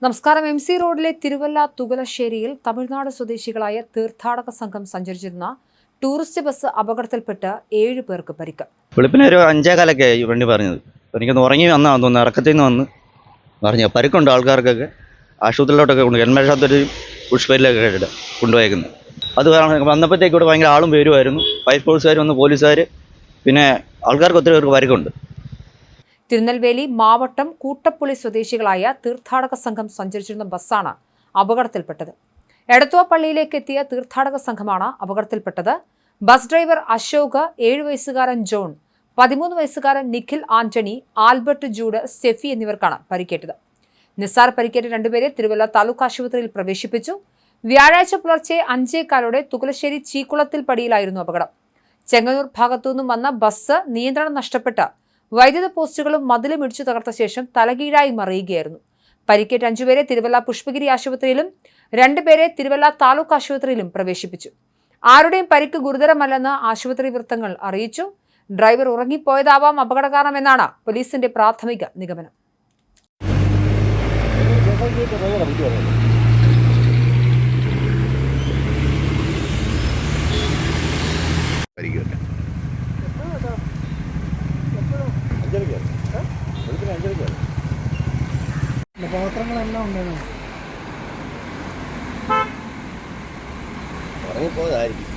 നമസ്കാരം. MC റോഡിലെ തിരുവല്ല തുകലശ്ശേരിയിൽ തമിഴ്നാട് സ്വദേശികളായ തീർത്ഥാടക സംഘം സഞ്ചരിച്ചിരുന്ന ടൂറിസ്റ്റ് ബസ് അപകടത്തിൽപ്പെട്ട് 7 പേർക്ക് പരിക്ക്. വെളുപ്പിന് ഒരു 5:15 ആയി വണ്ടി പറഞ്ഞത്. എനിക്കൊന്ന് ഉറങ്ങി വന്നാന്ന് തോന്നുന്നു. ഇറക്കത്തിൽ നിന്ന് വന്ന് പറഞ്ഞു പരിക്കുണ്ട് ആൾക്കാർക്കൊക്കെ. ആശുപത്രിയിലോട്ടൊക്കെ കൊണ്ട് ഗവൺമെൻറ് പുഷ്പയിലൊക്കെ കൊണ്ടുപോയേക്കുന്നത്. അത് വന്നപ്പോഴത്തേക്ക് ഇവിടെ ഭയങ്കര ആളും പേരുമായിരുന്നു. ഫയർഫോഴ്സുകാർ വന്ന്, പോലീസുകാർ, പിന്നെ ആൾക്കാർക്ക് ഒത്തിരി പേർക്ക് പരിക്കുണ്ട്. തിരുനെൽവേലി മാവട്ടം കൂട്ടപ്പുള്ളി സ്വദേശികളായ തീർത്ഥാടക സംഘം സഞ്ചരിച്ചിരുന്ന ബസ്സാണ് അപകടത്തിൽപ്പെട്ടത്. എടത്വ പള്ളിയിലേക്ക് എത്തിയ തീർത്ഥാടക സംഘമാണ് അപകടത്തിൽപ്പെട്ടത്. ബസ് ഡ്രൈവർ അശോക്, 7 വയസ്സുകാരൻ ജോൺ, 13 വയസ്സുകാരൻ Nikhil Antony, Albert Jude, Steffi എന്നിവർക്കാണ് പരിക്കേറ്റത്. നിസ്സാർ പരിക്കേറ്റ 2 പേരെ തിരുവല്ല താലൂക്ക് ആശുപത്രിയിൽ പ്രവേശിപ്പിച്ചു. വ്യാഴാഴ്ച പുലർച്ചെ 5:15 തുകലശ്ശേരി ചീക്കുളത്തിൽ പടിയിലായിരുന്നു അപകടം. ചെങ്ങന്നൂർ ഭാഗത്തുനിന്നും വന്ന ബസ് നിയന്ത്രണം നഷ്ടപ്പെട്ട് വൈദ്യുത പോസ്റ്റുകളും മതിലും ഇടിച്ചു തകർത്ത ശേഷം തലകീഴായി മറിയുകയായിരുന്നു. പരിക്കേറ്റ 5 പേരെ തിരുവല്ല പുഷ്പഗിരി ആശുപത്രിയിലും 2 പേരെ തിരുവല്ല താലൂക്ക് ആശുപത്രിയിലും പ്രവേശിപ്പിച്ചു. ആരുടെയും പരിക്ക് ഗുരുതരമല്ലെന്ന് ആശുപത്രി വൃത്തങ്ങൾ അറിയിച്ചു. ഡ്രൈവർ ഉറങ്ങിപ്പോയതാവാം അപകട കാരണമെന്നാണ് പോലീസിന്റെ പ്രാഥമിക നിഗമനം. പാത്രങ്ങളെല്ലാം ഉണ്ടായിരുന്നു. ഉറങ്ങിപ്പോയതായിരിക്കും.